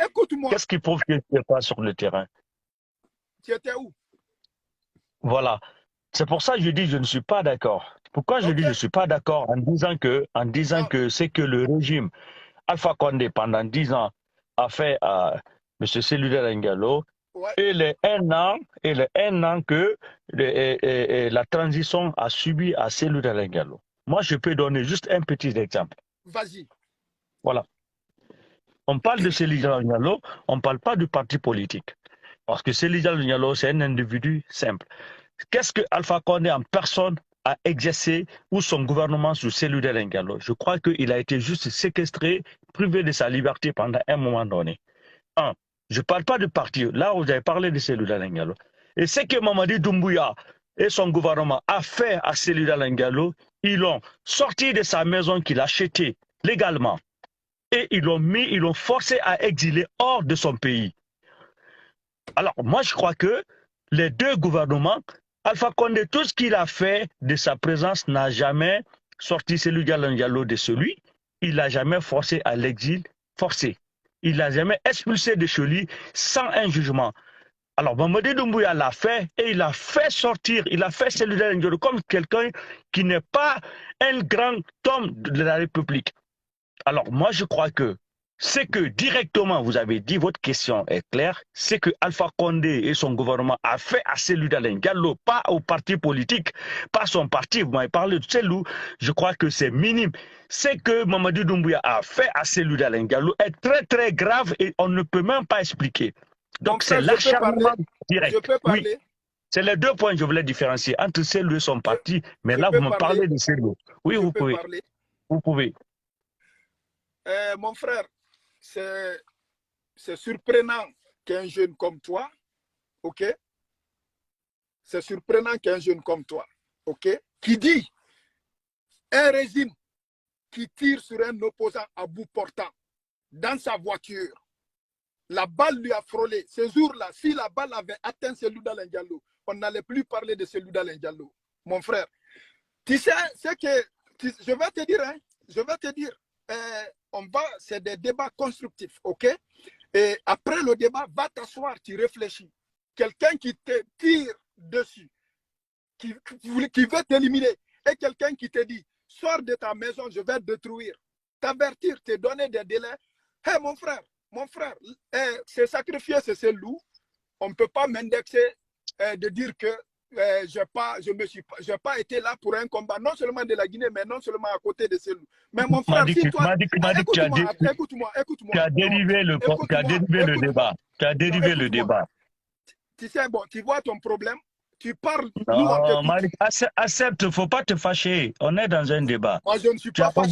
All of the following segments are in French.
Écoute-moi. Qu'est-ce qui prouve que tu n'es pas sur le terrain? Tu étais où? Voilà. C'est pour ça que je dis que je ne suis pas d'accord. Pourquoi je dis Ok. que je ne suis pas d'accord en disant Non. que c'est que le régime Alpha Condé pendant 10 ans a fait à M. Cellulaire Ngalo Ouais. et les 1 an que la transition a subi à Cellulaire Ngalo. Moi, je peux donner juste un petit exemple. Vas-y. Voilà. On parle de Cellulaire Ngalo, on ne parle pas du parti politique. Parce que Cellulaire Ngalo, c'est un individu simple. Qu'est-ce que Alpha Condé en personne a exercé ou son gouvernement sur Cellulaire Ngalo? Je crois qu'il a été juste séquestré, privé de sa liberté pendant un moment donné. Un, je ne parle pas de parti. Là, vous avez parlé de Cellulaire Ngalo. Et ce que Mamadi Doumbouya et son gouvernement a fait à Cellulaire Ngalo, ils l'ont sorti de sa maison qu'il a achetée légalement et ils l'ont forcé à exiler hors de son pays. Alors, moi, je crois que les deux gouvernements, Alpha Condé, tout ce qu'il a fait de sa présence n'a jamais sorti Cellulaire Ngalo de celui. Il n'a jamais forcé à l'exil forcé. Il n'a jamais expulsé de chez lui sans un jugement. Alors, Mamadi Doumbouya l'a fait et il a fait sortir, il a fait Cellulaire Ngalo comme quelqu'un qui n'est pas un grand homme de la République. Alors, moi, je crois que c'est que directement, vous avez dit, votre question est claire, c'est que Alpha Condé et son gouvernement a fait à Cellou Dalein Diallo, pas au parti politique, pas son parti. Vous m'avez parlé de Cellou, je crois que c'est minime. C'est que Mamadou Doumbouya a fait à Cellou Dalein Diallo est très, très grave et on ne peut même pas expliquer. Mon Donc, c'est frère, je peux parler. l'acharnement Je direct. peux Oui, parler. c'est les deux points que je voulais différencier entre Cellou et son Je, parti. Mais je là, vous peux me parler. parlez de Cellou. Oui, Je vous peux pouvez. parler. Vous pouvez. Mon frère, c'est surprenant qu'un jeune comme toi, ok? C'est surprenant qu'un jeune comme toi, ok? Qui dit un régime qui tire sur un opposant à bout portant dans sa voiture. La balle lui a frôlé. Ce jour-là, si la balle avait atteint celui d'Alain Diallo, on n'allait plus parler de celui d'Alain Diallo. Mon frère, tu sais, c'est que, je vais te dire, hein, je vais te dire, c'est des débats constructifs, ok? Et après le débat, va t'asseoir, tu réfléchis. Quelqu'un qui te tire dessus, qui veut t'éliminer, et quelqu'un qui te dit, sors de ta maison, je vais te détruire, t'avertir, te donner des délais. Hé, hey, mon frère, c'est sacrifier ce loup. On ne peut pas m'indexer de dire que je n'ai pas été là pour un combat, non seulement de la Guinée, mais non seulement à côté de ce loup. Mais mon frère, si toi, M'a dit que écoute-moi, écoute-moi, tu écoute-moi, as non, dérivé tu as écoute-moi, dérivé le écoute-moi, débat. Tu as non, dérivé le écoute-moi. débat. Tu sais, bon, tu vois ton problème, tu parles, nous on Non, t'écoute. Malik, accepte, il ne faut pas te fâcher. On est dans un débat. Moi, je ne suis Tu as pas fâché.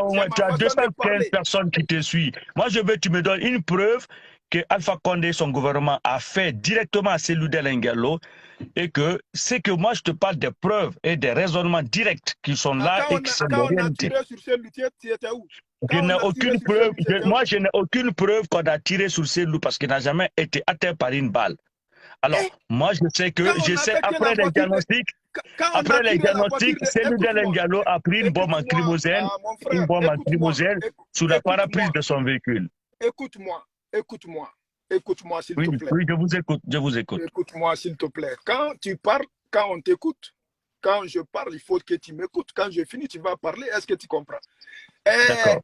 au moins, C'est tu ma as façon de 215 parler. personnes qui te suivent. Moi, je veux que tu me donnes une preuve que Alpha Condé, son gouvernement, a fait directement à Cellou Dalein Diallo et que c'est que moi, je te parle des preuves et des raisonnements directs qui sont Ah, là et qui sont des quand on a réalités. tiré sur ce luthier, tu étais où? Je Quand n'ai on a tiré aucune sur ce preuve, loup, tu étais où? moi, je n'ai aucune preuve qu'on a tiré sur Cellou parce qu'il n'a jamais été atteint par une balle. Alors, Eh, moi, quand on je sais, a attaqué la voiture de... Quand on a après les tiré la voiture diagnostics, de... Cellou Dalein Écoute-moi, Diallo a pris écoute-moi, mon une frère, bombe écoute-moi, lacrymogène sous la paraprise écoute-moi, de son véhicule. écoute-moi, écoute-moi, écoute-moi, s'il Oui, te plaît. oui, je vous écoute. Écoute-moi, s'il te plaît. Quand tu parles, quand on t'écoute, quand je parle, il faut que tu m'écoutes. Quand je finis, tu vas parler. Est-ce que tu comprends? Eh, D'accord.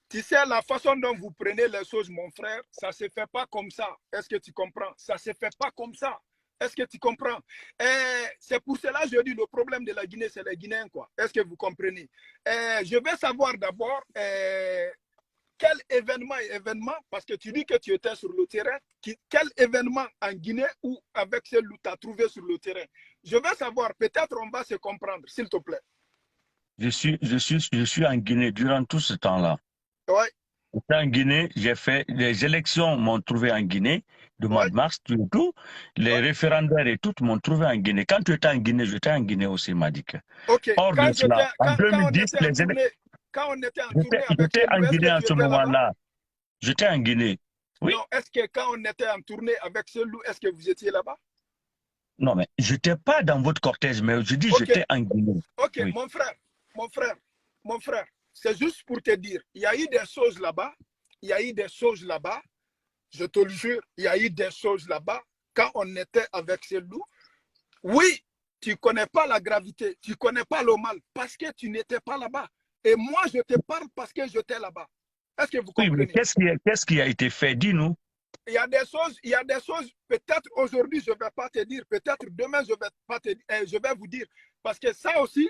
tu sais, la façon dont vous prenez les choses, mon frère, ça ne se fait pas comme ça. Est-ce que tu comprends? Ça ne se fait pas comme ça. Est-ce que tu comprends? C'est pour cela que je dis le problème de la Guinée, c'est les Guinéens, quoi. Est-ce que vous comprenez? Je veux savoir d'abord quel événement, parce que tu dis que tu étais sur le terrain, quel événement en Guinée ou avec celle où tu as trouvé sur le terrain? Je veux savoir, peut-être on va se comprendre, s'il te plaît. Je suis en Guinée durant tout ce temps-là. Oui, J'étais en Guinée, j'ai fait, les élections m'ont trouvé en Guinée, du mois oui, de mars, tout. Les oui. référendaires et tout m'ont trouvé en Guinée. Quand tu étais en Guinée, j'étais en Guinée aussi, Madik. Ok, Hors de cela, en quand on 2010, était en tournée, quand on était en tournée avec j'étais en Cellou, est-ce Guinée que en tu ce étais là-bas? moment-là. J'étais en Guinée. Oui. Non, est-ce que quand on était en tournée avec Cellou, est-ce que vous étiez là-bas? Non, mais je n'étais pas dans votre cortège, mais je dis Ok, j'étais en Guinée. ok, Oui. mon frère, c'est juste pour te dire, il y a eu des choses là-bas, il y a eu des choses là-bas Je te le jure, il y a eu des choses là-bas. Quand on était avec ces loups, oui, tu ne connais pas la gravité, tu ne connais pas le mal parce que tu n'étais pas là-bas. Et moi, je te parle parce que j'étais là-bas. Est-ce que vous Oui, mais comprenez? qu'est-ce qui a été fait? Dis-nous. Il y a des choses, peut-être aujourd'hui, je ne vais pas te dire, peut-être demain, je vais, pas te, je vais vous dire. Parce que ça aussi,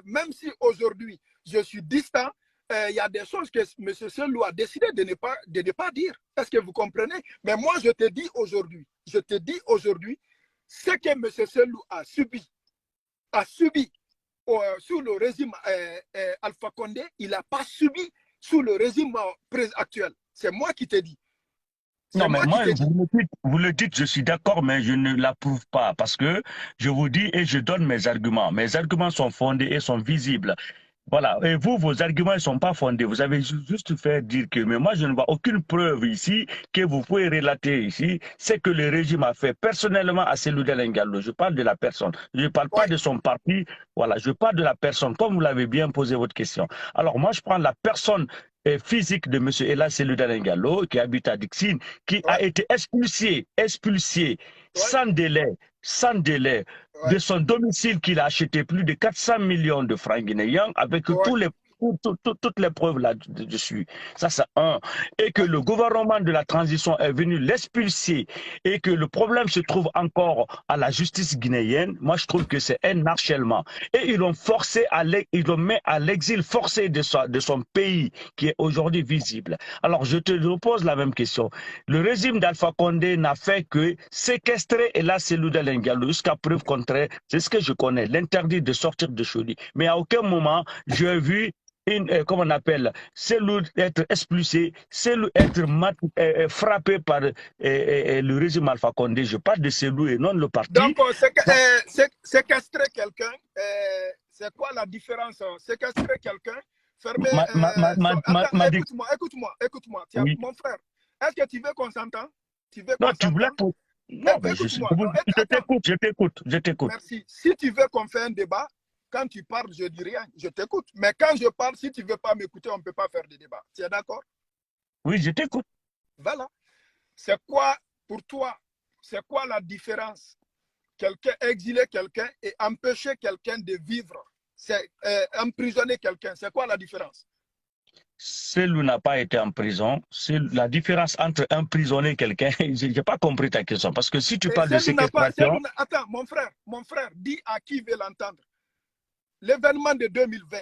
même si aujourd'hui, je suis distant, il y a des choses que M. Selou a décidé de ne pas dire. Est-ce que vous comprenez? Mais moi, je te dis aujourd'hui, ce que M. Selou a subi sous le régime Alpha Condé, il n'a pas subi sous le régime actuel. C'est moi qui te dis. Non, mais moi, vous le dites, je suis d'accord, mais je ne l'approuve pas parce que je vous dis et je donne mes arguments. Mes arguments sont fondés et sont visibles. Voilà. Et vous, vos arguments ne sont pas fondés. Vous avez juste fait dire que, mais moi, je ne vois aucune preuve ici que vous pouvez relater ici ce que le régime a fait personnellement à Cellou Dalein Diallo. Je parle de la personne. Je ne parle pas Ouais. de son parti. Voilà. Je parle de la personne, comme vous l'avez bien posé votre question. Alors, moi, je prends la personne physique de M. Ella Cellou Dalein Diallo, qui habite à Dixine, qui Ouais. a été expulsé Ouais. sans délai Ouais. de son domicile qu'il a acheté plus de 400 millions de francs guinéens avec Ouais. toutes les preuves là-dessus. Ça, c'est un. Et que Ouais. le gouvernement de la transition est venu l'expulser et que le problème se trouve encore à la justice guinéenne, moi, je trouve que c'est un harcèlement. Et ils l'ont forcé, ils l'ont mis à l'exil forcé de son pays qui est aujourd'hui visible. Alors, je te repose la même question. Le régime d'Alpha Condé n'a fait que séquestrer et là, c'est Dalein Diallo jusqu'à preuve contraire. C'est ce que je connais, l'interdit de sortir de Choli. Mais à aucun moment, j'ai vu comment on appelle, Cellou être expulsé, Cellou être frappé par le régime Alpha Condé. Je parle de Cellou et non le parti. Donc, séquestrer quelqu'un, c'est quoi la différence? Séquestrer quelqu'un, fermer. Attends, écoute-moi. Oui. Mon frère, est-ce que tu veux qu'on s'entende? Tu veux Non, qu'on tu voulais s'entende? pour... Non, mais Écoute-moi. je t'écoute. Merci. Si tu veux qu'on fasse un débat, quand tu parles, je ne dis rien, je t'écoute. Mais quand je parle, si tu ne veux pas m'écouter, on ne peut pas faire de débat. Tu es d'accord? Oui, je t'écoute. Voilà. C'est quoi, pour toi, c'est quoi la différence? Exiler quelqu'un et empêcher quelqu'un de vivre. C'est emprisonner quelqu'un. C'est quoi la différence? Cellou n'a pas été en prison. C'est la différence entre emprisonner quelqu'un. Je n'ai pas compris ta question. Parce que si tu parles de séquestration. Attends, mon frère, dis à qui veut l'entendre. L'événement de 2020,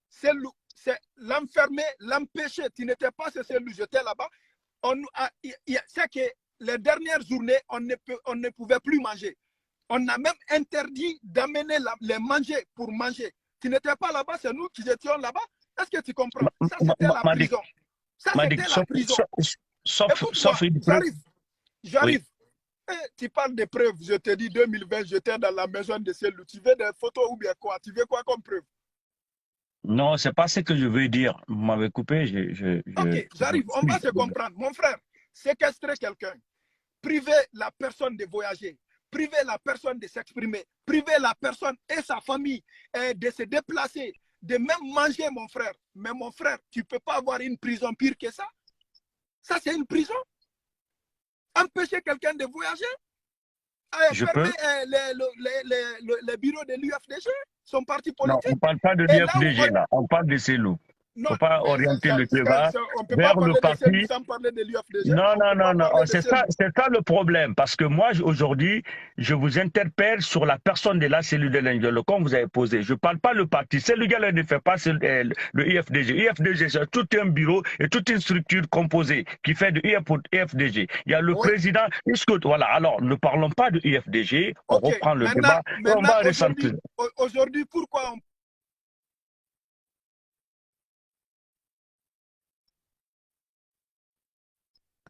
c'est l'enfermer, l'empêcher. Tu n'étais pas ce Cellou, j'étais là-bas. C'est que les dernières journées, on ne pouvait plus manger. On a même interdit d'amener les manger pour manger. Tu n'étais pas là-bas, c'est nous qui étions là-bas. Est-ce que tu comprends? Ça, c'était la prison. Ça, c'était la prison. Sauf une preuve. J'arrive. Oui. Tu parles de preuves. Je te dis 2020, j'étais dans la maison de Cellou. Tu veux des photos ou bien quoi? Tu veux quoi comme preuve? Non, c'est pas ce que je veux dire. Vous m'avez coupé. Ok, j'arrive. On va se comprendre. Mon frère, séquestrer quelqu'un, priver la personne de voyager, priver la personne de s'exprimer, priver la personne et sa famille de se déplacer, de même manger, mon frère. Mais mon frère, tu ne peux pas avoir une prison pire que ça. Ça, c'est une prison. Empêcher quelqu'un de voyager, fermer les bureaux de l'UFDG, son parti politique. Non, on ne parle pas de l'UFDG là. On parle de Cellou. Il ne faut pas orienter le débat on ne peut pas vers le parler de Cellou parti. sans parler de l'UFDG. Non, c'est ça le problème. Parce que moi, aujourd'hui, je vous interpelle sur la personne de la cellule de l'Indien, comme vous avez posé. Je ne parle pas le parti. Cellule ne fait pas le IFDG. IFDG, c'est tout un bureau et toute une structure composée qui fait de IFDG. Il y a le président. Voilà, alors ne parlons pas de IFDG. On reprend le débat et on va ressentir. Aujourd'hui, pourquoi on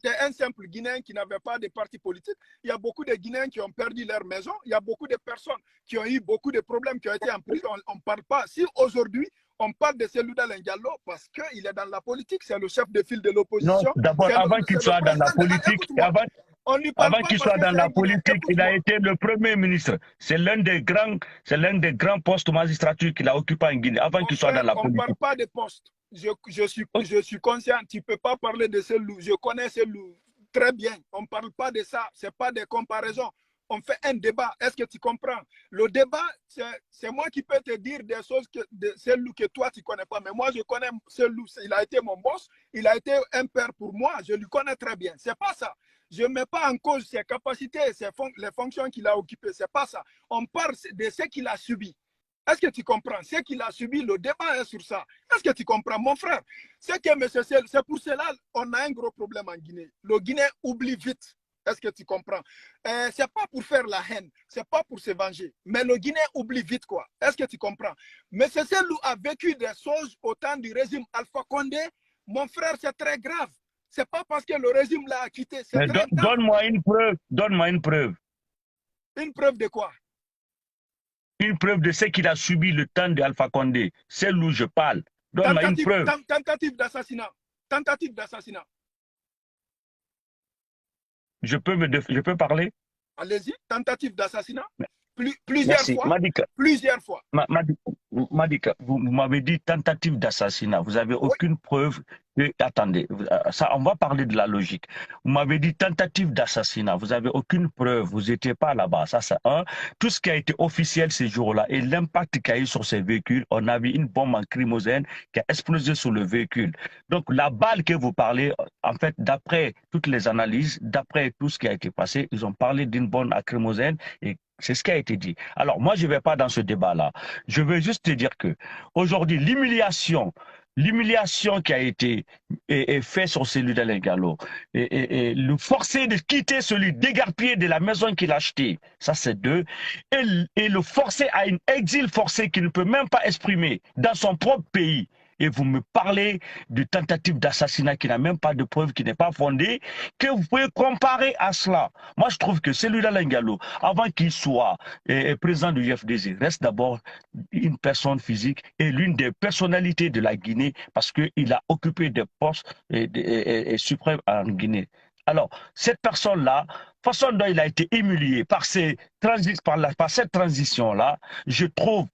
c'était un simple Guinéen qui n'avait pas de parti politique. Il y a beaucoup de Guinéens qui ont perdu leur maison. Il y a beaucoup de personnes qui ont eu beaucoup de problèmes, qui ont été en prison. On ne parle pas. Si aujourd'hui, on parle de Cellou Dalein Diallo parce qu'il est dans la politique, c'est le chef de file de l'opposition. Non, d'abord, avant qu'il soit dans la politique, avant qu'il soit dans la politique, il a été le premier ministre. C'est l'un des grands postes magistrature qu'il a occupé en Guinée, avant qu'il soit dans la politique. On ne parle pas de poste. Je suis conscient, tu ne peux pas parler de Cellou. Je connais Cellou. très bien. On ne parle pas de ça. Ce n'est pas des comparaisons. On fait un débat. Est-ce que tu comprends? Le débat, c'est moi qui peux te dire des choses de Cellou que toi, tu ne connais pas. Mais moi, je connais Cellou. Il a été mon boss. Il a été un père pour moi. Je lui connais très bien. Ce n'est pas ça. Je ne mets pas en cause ses capacités, les fonctions qu'il a occupées. Ce n'est pas ça. On parle de ce qu'il a subi. Est-ce que tu comprends? Ce qu'il a subi, le débat est sur ça. Est-ce que tu comprends, mon frère? C'est pour cela qu'on a un gros problème en Guinée. Le Guinéen oublie vite. Est-ce que tu comprends? Ce n'est pas pour faire la haine, ce n'est pas pour se venger. Mais le Guinéen oublie vite, quoi. Est-ce que tu comprends? Mais Cellou a vécu des choses au temps du régime Alpha Condé. Mon frère, c'est très grave. Ce n'est pas parce que le régime l'a quitté. Donne-moi une preuve. Donne-moi une preuve. Une preuve de quoi? Une preuve de ce qu'il a subi le temps d'Alpha Condé. C'est où je parle. Donne-moi une preuve. Tentative d'assassinat. Tentative d'assassinat. Je peux parler? Allez-y, tentative d'assassinat. Plusieurs fois. Madika, vous m'avez dit tentative d'assassinat. Vous n'avez aucune preuve. Attendez, ça, on va parler de la logique. Vous m'avez dit tentative d'assassinat. Vous n'avez aucune preuve. Vous n'étiez pas là-bas. Ça, c'est un. Tout ce qui a été officiel ces jours-là et l'impact qu'il y a eu sur ces véhicules, on a vu une bombe lacrymogène qui a explosé sur le véhicule. Donc, la balle que vous parlez, en fait, d'après toutes les analyses, d'après tout ce qui a été passé, ils ont parlé d'une bombe lacrymogène et c'est ce qui a été dit. Alors, moi, je ne vais pas dans ce débat-là. Je veux juste te dire que aujourd'hui, l'humiliation qui a été faite sur celui d'Alain Gallo, et le forcer de quitter celui, d'égarpiller de la maison qu'il a achetée, ça c'est deux, et le forcer à une exil forcé qu'il ne peut même pas exprimer dans son propre pays. Et vous me parlez de tentative d'assassinat qui n'a même pas de preuve, qui n'est pas fondée, que vous pouvez comparer à cela. Moi, je trouve que celui-là, Lingalo, avant qu'il soit président du FDZ, reste d'abord une personne physique et l'une des personnalités de la Guinée parce qu'il a occupé des postes suprêmes en Guinée. Alors, cette personne-là, façon dont il a été humilié par cette transition-là, je trouve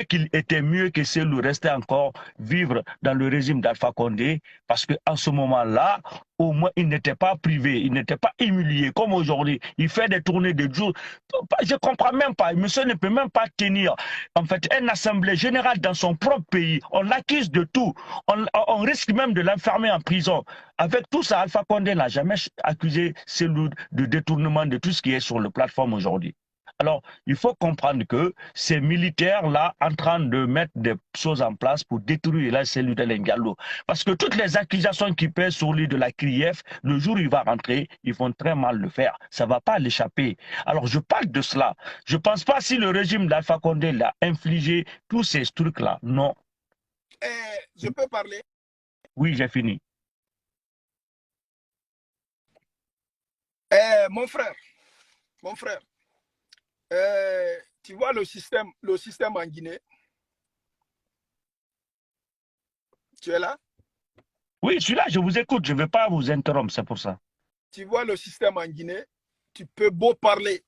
qu'il était mieux que Cellou restait encore vivre dans le régime d'Alpha Condé, parce qu'en ce moment-là, au moins, il n'était pas privé, il n'était pas humilié, comme aujourd'hui. Il fait des tournées de jours. Je ne comprends même pas. Monsieur ne peut même pas tenir, en fait, une assemblée générale dans son propre pays. On l'accuse de tout. On risque même de l'enfermer en prison. Avec tout ça, Alpha Condé n'a jamais accusé Cellou de détournement de tout ce qui est sur la plateforme aujourd'hui. Alors, il faut comprendre que ces militaires-là, en train de mettre des choses en place pour détruire la cellule de l'Engalo. Parce que toutes les accusations qui pèsent sur lui de la CRIEF, le jour où il va rentrer, ils vont très mal le faire. Ça ne va pas l'échapper. Alors, je parle de cela. Je ne pense pas si le régime d'Alpha Condé l'a infligé tous ces trucs-là. Non. Je peux parler? Oui, j'ai fini. Mon frère, tu vois le système en Guinée. Tu es là? Oui, je suis là, je vous écoute, je ne vais pas vous interrompre, c'est pour ça. Tu vois le système en Guinée, tu peux beau parler.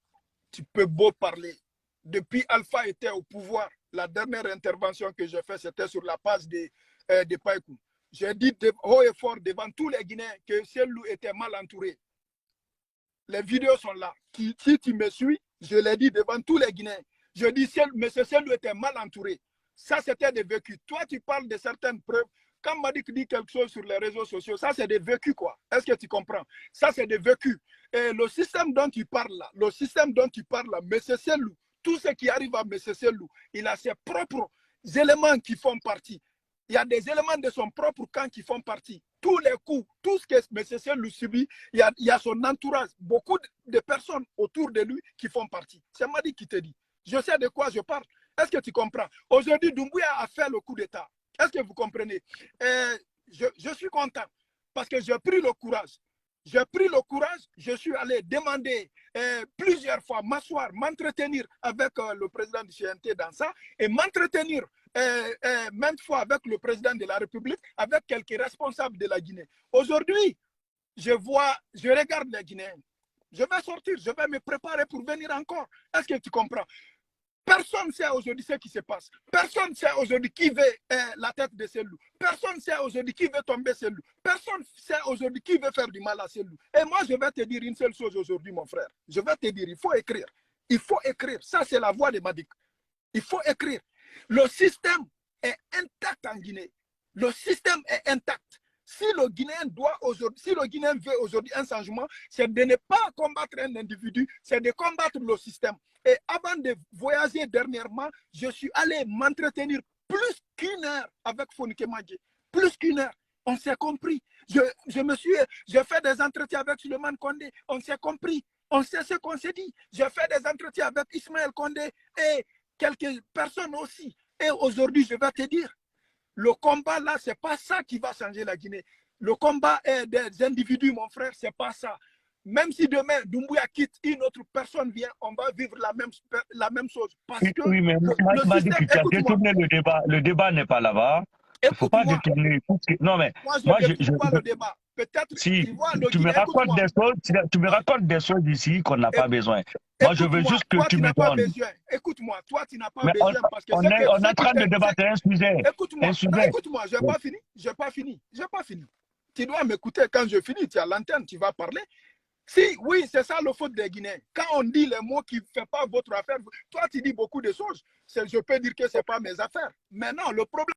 Depuis Alpha était au pouvoir, la dernière intervention que j'ai faite, c'était sur la page de Païkou. J'ai dit haut et fort devant tous les Guinéens que Cellou était mal entouré. Les vidéos sont là. Si tu me suis, je l'ai dit devant tous les Guinéens. Je dis, M. Cellou était mal entouré. Ça, c'était des vécus. Toi, tu parles de certaines preuves. Quand Madik dit quelque chose sur les réseaux sociaux, ça, c'est des vécus, quoi. Est-ce que tu comprends? Ça, c'est des vécus. Et le système dont tu parles là, M. Cellou, tout ce qui arrive à M. Cellou, il a ses propres éléments qui font partie. Il y a des éléments de son propre camp qui font partie. Tous les coups, tout ce que M. Cellou subit, il y a son entourage, beaucoup de personnes autour de lui qui font partie. C'est Madi qui te dit. Je sais de quoi je parle. Est-ce que tu comprends? Aujourd'hui, Doumbouya a fait le coup d'État. Est-ce que vous comprenez? Je suis content parce que j'ai pris le courage. Je suis allé demander plusieurs fois, m'asseoir, m'entretenir avec le président du CNT dans ça et m'entretenir maintes fois avec le président de la République, avec quelques responsables de la Guinée. Aujourd'hui, je regarde les Guinéens. Je vais sortir, je vais me préparer pour venir encore. Est-ce que tu comprends? Personne ne sait aujourd'hui ce qui se passe. Personne ne sait aujourd'hui qui veut la tête de ces loups. Personne ne sait aujourd'hui qui veut tomber ces loups. Personne ne sait aujourd'hui qui veut faire du mal à ces loups. Et moi, je vais te dire une seule chose aujourd'hui, mon frère. Je vais te dire, il faut écrire. Il faut écrire. Ça, c'est la voix de Madik. Il faut écrire. Le système est intact en Guinée. Le système est intact. Si le Guinéen veut aujourd'hui un changement, c'est de ne pas combattre un individu, c'est de combattre le système. Et avant de voyager dernièrement, je suis allé m'entretenir plus qu'une heure avec Fonike Madje. Plus qu'une heure. On s'est compris. J'ai fait des entretiens avec Suleiman Kondé. On s'est compris. On sait ce qu'on s'est dit. J'ai fait des entretiens avec Ismaël Kondé et quelques personnes aussi. Et aujourd'hui, je vais te dire, le combat là, ce n'est pas ça qui va changer la Guinée. Le combat est des individus, mon frère, ce n'est pas ça. Même si demain, Doumbouya quitte, une autre personne vient, on va vivre la même chose. Parce que oui, mais le système, tu as détourné le débat. Le débat n'est pas là-bas. Il ne faut pas détourner. Non, mais moi, je ne détourne pas le débat. Peut-être si tu me racontes des choses ici qu'on n'a pas besoin. Moi, je veux juste que tu me donnes. Écoute-moi, toi, tu n'as pas besoin parce que on est en train de débattre un sujet. Écoute-moi, je n'ai pas fini. Tu dois m'écouter quand je finis. Tu as l'antenne, tu vas parler. Si, oui, c'est ça le faute des Guinéens. Quand on dit les mots qui ne font pas votre affaire, toi, tu dis beaucoup de choses. Je peux dire que ce n'est pas mes affaires. Mais non, le problème.